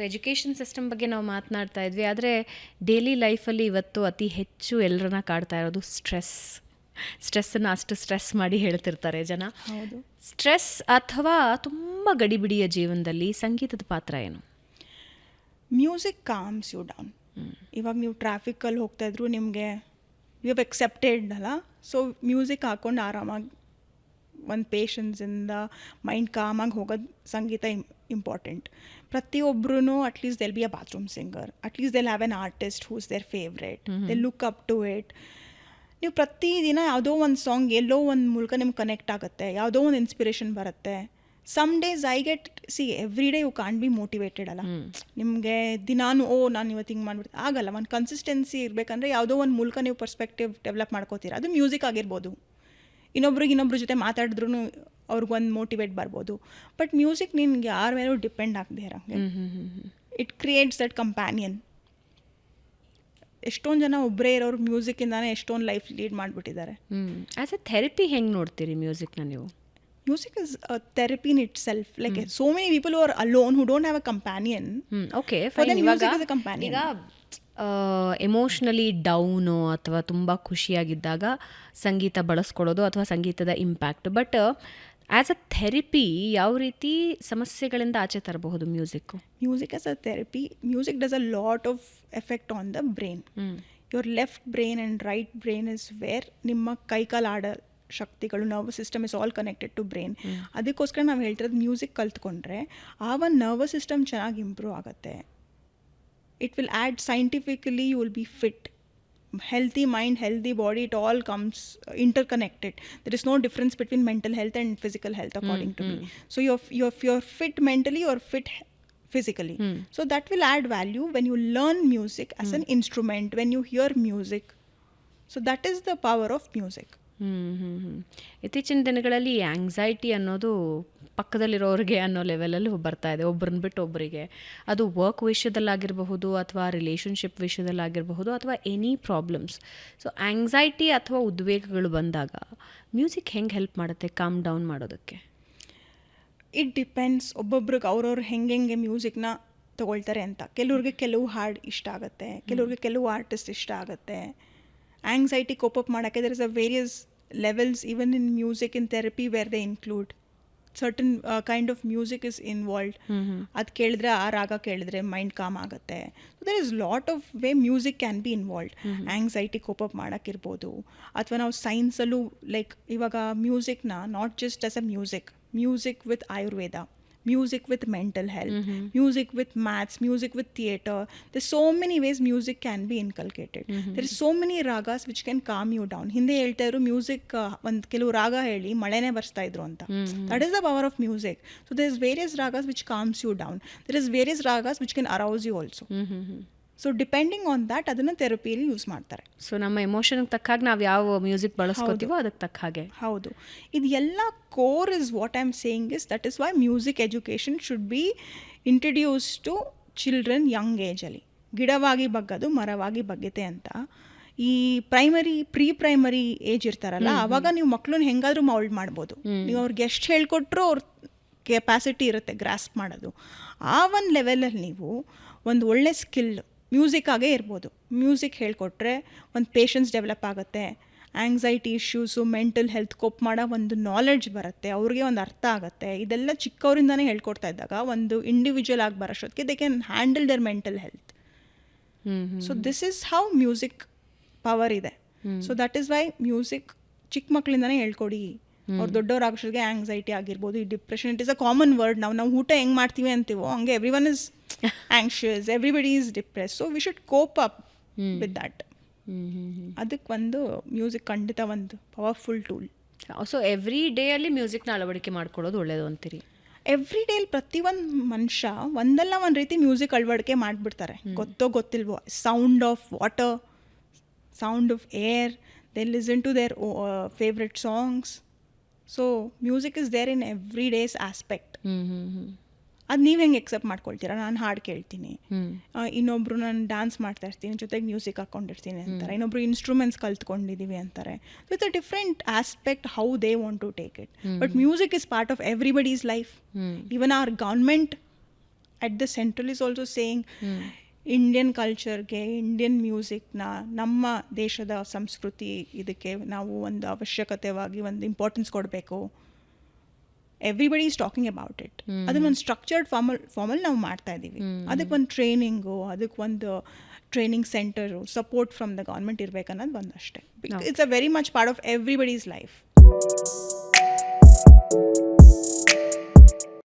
Education system ಬಗ್ಗೆ ನಾವು ಮಾತನಾಡ್ತಾ ಇದ್ವಿ. ಆದರೆ ಡೈಲಿ ಲೈಫಲ್ಲಿ ಇವತ್ತು ಅತಿ ಹೆಚ್ಚು ಎಲ್ಲರನ್ನ ಕಾಡ್ತಾ ಇರೋದು ಸ್ಟ್ರೆಸ್ಸನ್ನು ಅಷ್ಟು ಸ್ಟ್ರೆಸ್ ಮಾಡಿ ಹೇಳ್ತಿರ್ತಾರೆ ಜನ. ಹೌದು. ಸ್ಟ್ರೆಸ್ ಅಥವಾ ತುಂಬ ಗಡಿಬಿಡಿಯ ಜೀವನದಲ್ಲಿ ಸಂಗೀತದ ಪಾತ್ರ ಏನು? Music calms you down. ಇವಾಗ ನೀವು ಟ್ರಾಫಿಕಲ್ಲಿ ಹೋಗ್ತಾ ಇದ್ರು ನಿಮಗೆ ಯು ಹ್ಯಾವ್ ಎಕ್ಸೆಪ್ಟೆಡ್ ಅಲ್ಲ, ಸೊ ಮ್ಯೂಸಿಕ್ ಹಾಕ್ಕೊಂಡು ಆರಾಮಾಗಿ ಒಂದು ಪೇಷನ್ಸಿಂದ ಮೈಂಡ್ ಕಾಮಾಗಿ ಹೋಗೋದು ಸಂಗೀತ ಇಂಪಾರ್ಟೆಂಟ್. ಪ್ರತಿಯೊಬ್ಬರೂ at least they'll be a bathroom singer, at least they'll have an artist whose their favourite, they look up to it. ನೀವು ಪ್ರತಿದಿನ ಯಾವುದೋ ಒಂದು ಸಾಂಗ್ ಎಲ್ಲೋ ಒಂದು ಮೂಲಕ ನಿಮ್ಗೆ ಕನೆಕ್ಟ್ ಆಗುತ್ತೆ, ಯಾವುದೋ ಒಂದು ಇನ್ಸ್ಪಿರೇಷನ್ ಬರುತ್ತೆ. Some days I get every day you can't be motivated ಅಲ್ಲ. ನಿಮಗೆ ದಿನಾನು ನಾನು ಇವತ್ತು ಹಿಂಗೆ ಮಾಡ್ಬಿಡ್ತೀನಿ ಆಗಲ್ಲ. ಒಂದು ಕನ್ಸಿಸ್ಟೆನ್ಸಿ ಇರಬೇಕಂದ್ರೆ ಯಾವುದೋ ಒಂದು ಮೂಲಕ ನೀವು ಪರ್ಸ್ಪೆಕ್ಟಿವ್ ಡೆವಲಪ್ ಮಾಡ್ಕೋತೀರ. ಅದು ಮ್ಯೂಸಿಕ್ ಆಗಿರ್ಬೋದು, ಇನ್ನೊಬ್ರ ಜೊತೆ ಮಾತಾಡಿದ್ರೂ ಅವ್ರಿಗೊಂದು ಮೋಟಿವೇಟ್ ಬರ್ಬೋದು. ಬಟ್ ಮ್ಯೂಸಿಕ್ ನಿನ್ಗೆ ಯಾರ ಮೇಲೂ ಡಿಪೆಂಡ್ ಆಗದೆ ಇರೋಂಗೆ ಇಟ್ ಕ್ರಿಯೇಟ್ಸ್ ದಟ್ ಕಂಪ್ಯಾನಿಯನ್. ಎಷ್ಟೊಂದು ಜನ ಒಬ್ಬರೇ ಇರೋರು ಮ್ಯೂಸಿಕ್ಕಿಂದಾನೇ ಎಷ್ಟೊಂದು ಲೈಫ್ ಲೀಡ್ ಮಾಡಿಬಿಟ್ಟಿದ್ದಾರೆ. ಆ್ಯಸ್ ಎ ಥೆರಪಿ ಹೆಂಗೆ ನೋಡ್ತೀರಿ ಮ್ಯೂಸಿಕ್ನ ನೀವು? Music is a therapy in itself. Like so many people who are alone, who don't have a companion. Okay, for them music is a companion. ಈಗ ಎಮೋಷ್ನಲಿ ಡೌನು ಅಥವಾ ತುಂಬ ಖುಷಿಯಾಗಿದ್ದಾಗ ಸಂಗೀತ ಬಳಸ್ಕೊಳ್ಳೋದು ಅಥವಾ ಸಂಗೀತದ impact. But as a therapy ಯಾವ ರೀತಿ ಸಮಸ್ಯೆಗಳಿಂದ ಆಚೆ ತರಬಹುದು music? Music as a therapy, music does a lot of effect on the brain. Your left brain and right brain is where ನಿಮ್ಮ ಕೈಕಾಲು ಆಡೋ ಶಕ್ತಿಗಳು, nervous system is all connected to brain. ಅದಕ್ಕೋಸ್ಕರ ನಾವು ಹೇಳ್ತಿರೋದು ಮ್ಯೂಸಿಕ್ ಕಲ್ತ್ಕೊಂಡ್ರೆ ಆ ಒಂದು ನರ್ವಸ್ ಸಿಸ್ಟಮ್ ಚೆನ್ನಾಗಿ ಇಂಪ್ರೂವ್ ಆಗುತ್ತೆ. It will add scientifically you will be fit. Healthy mind, healthy body, it all comes interconnected. There is no difference between mental health and physical health according to me. So you're fit mentally, you're fit physically. So that will add value when you learn music as an instrument, when you hear music. So that is the power of music. ಇತ್ತೀಚಿನ ದಿನಗಳಲ್ಲಿ anxiety ಅನ್ನೋದು ಪಕ್ಕದಲ್ಲಿರೋರಿಗೆ ಅನ್ನೋ ಲೆವೆಲಲ್ಲಿ ಬರ್ತಾ ಇದೆ, ಒಬ್ಬರನ್ನ ಬಿಟ್ಟು ಒಬ್ಬರಿಗೆ. ಅದು ವರ್ಕ್ ವಿಷಯದಲ್ಲಾಗಿರಬಹುದು ಅಥವಾ ರಿಲೇಷನ್ಶಿಪ್ ವಿಷಯದಲ್ಲಾಗಿರಬಹುದು ಅಥವಾ ಎನಿ ಪ್ರಾಬ್ಲಮ್ಸ್. ಸೊ ಆಂಗ್ಸೈಟಿ ಅಥವಾ ಉದ್ವೇಗಗಳು ಬಂದಾಗ ಮ್ಯೂಸಿಕ್ ಹೆಂಗೆ ಹೆಲ್ಪ್ ಮಾಡುತ್ತೆ ಕಾಮ್ ಡೌನ್ ಮಾಡೋದಕ್ಕೆ? ಇಟ್ ಡಿಪೆಂಡ್ಸ್ ಒಬ್ಬೊಬ್ರಿಗೆ ಅವ್ರವ್ರು ಹೆಂಗೆ ಮ್ಯೂಸಿಕ್ನ ತೊಗೊಳ್ತಾರೆ ಅಂತ. ಕೆಲವ್ರಿಗೆ ಕೆಲವು ಹಾಡು ಇಷ್ಟ ಆಗುತ್ತೆ, ಕೆಲವ್ರಿಗೆ ಕೆಲವು ಆರ್ಟಿಸ್ಟ್ ಇಷ್ಟ ಆಗುತ್ತೆ. ಆಂಗ್ಸೈಟಿ ಕೋಪ್ ಅಪ್ ಮಾಡೋಕ್ಕೆ there is a various levels even in music, in therapy, where they include certain kind of music is involved. ಅದು ಕೇಳಿದ್ರೆ ಆ ರಾಗ ಕೇಳಿದ್ರೆ ಮೈಂಡ್ ಕಾಮ್ ಆಗುತ್ತೆ. So there is lot of way music can be involved. Anxiety cope up ಮಾಡೋಕ್ಕಿರ್ಬೋದು, ಅಥವಾ ನಾವು ಸೈನ್ಸಲ್ಲೂ ಲೈಕ್ ಇವಾಗ ಮ್ಯೂಸಿಕ್ನ not just as a music with Ayurveda, music with mental health, music with maths, music with theatre. There's so many ways music can be inculcated. There is so many ragas which can calm you down. ಹಿಂದೆ ಹೇಳ್ತಾ ಇದ್ರು music ಒಂದು ಕೆಲವು ರಾಗ ಹೇಳಿ ಮಳೆನೇ ಬರ್ಸ್ತಾ ಇದ್ರು ಅಂತ. That is the power of music. So there's various ragas which calms you down. There is various ragas which can arouse you also. So depending on that ಅದನ್ನು ಥೆರಪಿಯಲ್ಲಿ ಯೂಸ್ ಮಾಡ್ತಾರೆ. ಸೊ ನಮ್ಮ ಎಮೋಷನ್ಗೆ ತಕ್ಕ ಹಾಗೆ ನಾವು ಯಾವ ಮ್ಯೂಸಿಕ್ ಬಳಸ್ಕೋತೀವೋ ಅದಕ್ಕೆ ತಕ್ಕ ಹಾಗೆ. ಹೌದು. ಇದು ಎಲ್ಲ core is what I am saying is that is why music education should be introduce to children young ಏಜಲ್ಲಿ. ಗಿಡವಾಗಿ ಬಗ್ಗದು ಮರವಾಗಿ ಬಗ್ಗೆತೆ ಅಂತ. ಈ ಪ್ರೀ ಪ್ರೈಮರಿ ಏಜ್ ಇರ್ತಾರಲ್ಲ, ಆವಾಗ ನೀವು ಮಕ್ಕಳನ್ನ ಹೆಂಗಾದ್ರೂ ಮೌಲ್ಡ್ ಮಾಡ್ಬೋದು. ನೀವು ಅವ್ರಿಗೆ ಎಷ್ಟು ಹೇಳ್ಕೊಟ್ರು ಅವ್ರ ಕೆಪಾಸಿಟಿ ಇರುತ್ತೆ ಗ್ರಾಸ್ಪ್ ಮಾಡೋದು. ಆ ಒಂದು ಲೆವೆಲಲ್ಲಿ ನೀವು ಒಂದು ಒಳ್ಳೆ ಸ್ಕಿಲ್ ಮ್ಯೂಸಿಕ್ಕಾಗೇ ಇರ್ಬೋದು. ಮ್ಯೂಸಿಕ್ ಹೇಳ್ಕೊಟ್ರೆ ಒಂದು ಪೇಷನ್ಸ್ ಡೆವಲಪ್ ಆಗುತ್ತೆ, anxiety issues, mental health cope ಮಾಡೋ ಒಂದು ನಾಲೆಡ್ಜ್ ಬರುತ್ತೆ, ಅವ್ರಿಗೆ ಒಂದು ಅರ್ಥ ಆಗುತ್ತೆ. ಇದೆಲ್ಲ ಚಿಕ್ಕವರಿಂದನೇ ಹೇಳ್ಕೊಡ್ತಾ ಇದ್ದಾಗ ಒಂದು ಇಂಡಿವಿಜುವಲ್ ಆಗಿ ಬರೋಷ್ಟೊತ್ತಿಗೆ they can handle their mental health. So this is how music power ಇದೆ. So that is why music ಚಿಕ್ಕ ಮಕ್ಕಳಿಂದನೇ ಹೇಳ್ಕೊಡಿ. ಅವ್ರು ದೊಡ್ಡವರಾಗೋಷ್ಟೊತ್ತಿಗೆ ಆಂಗ್ಸೈಟಿ ಆಗಿರ್ಬೋದು, ಈ depression, it is a common word. ನಾವು ಊಟ ಹೆಂಗೆ ಮಾಡ್ತೀವಿ ಅಂತೀವೋ ಹಂಗೆ everyone is anxious, everybody is depressed, so we should cope up with that. ಅದಕ್ಕೆ ಒಂದು ಮ್ಯೂಸಿಕ್ ಖಂಡಿತ ಒಂದು powerful tool. So every day ಅಲ್ಲಿ ಮ್ಯೂಸಿಕ್ನ ಅಳವಡಿಕೆ ಮಾಡ್ಕೊಳ್ಳೋದು ಒಳ್ಳೇದು ಅಂತೀರಿ? ಎವ್ರಿ ಡೇಲಿ ಪ್ರತಿಯೊಂದು ಮನುಷ್ಯ ಒಂದಲ್ಲ ಒಂದು ರೀತಿ ಮ್ಯೂಸಿಕ್ ಅಳವಡಿಕೆ ಮಾಡಿಬಿಡ್ತಾರೆ, ಗೊತ್ತೋ ಗೊತ್ತಿಲ್ವೋ. Sound of water, sound of air, they listen to their favourite songs. So music is there in every day's aspect. ಅದು ನೀವು ಹೆಂಗೆ ಎಕ್ಸೆಪ್ಟ್ ಮಾಡ್ಕೊಳ್ತೀರಾ? ನಾನು ಹಾಡು ಕೇಳ್ತೀನಿ, ಇನ್ನೊಬ್ರು ನಾನು ಡ್ಯಾನ್ಸ್ ಮಾಡ್ತಾ ಇರ್ತೀನಿ, ಜೊತೆಗೆ ಮ್ಯೂಸಿಕ್ ಹಾಕ್ಕೊಂಡಿರ್ತೀನಿ ಅಂತಾರೆ, ಇನ್ನೊಬ್ರು ಇನ್ಸ್ಟ್ರೂಮೆಂಟ್ಸ್ ಕಲ್ತ್ಕೊಂಡಿದ್ದೀವಿ ಅಂತಾರೆ. So it's a different aspect how they want to take it. But music is part of everybody's life. Even our government at the central is also saying Indian ಕಲ್ಚರ್ಗೆ, Indian ಮ್ಯೂಸಿಕ್ನ, ನಮ್ಮ ದೇಶದ ಸಂಸ್ಕೃತಿ ಇದಕ್ಕೆ ನಾವು ಒಂದು ಅವಶ್ಯಕತೆವಾಗಿ ಒಂದು ಇಂಪಾರ್ಟೆನ್ಸ್ ಕೊಡಬೇಕು. Everybody is talking about it. ಅದನ್ನ ಒಂದು ಸ್ಟ್ರಕ್ಚರ್ಡ್ ಫಾರ್ಮಲ್ಲಿ ನಾವು ಮಾಡ್ತಾ ಇದ್ದೀವಿ. ಅದಕ್ಕೆ ಒಂದು ಟ್ರೈನಿಂಗು, ಅದಕ್ಕೆ ಒಂದು training centre, support from the government ಇರಬೇಕನ್ನೋದು ಒಂದಷ್ಟೇ. It's a very much part of everybody's life.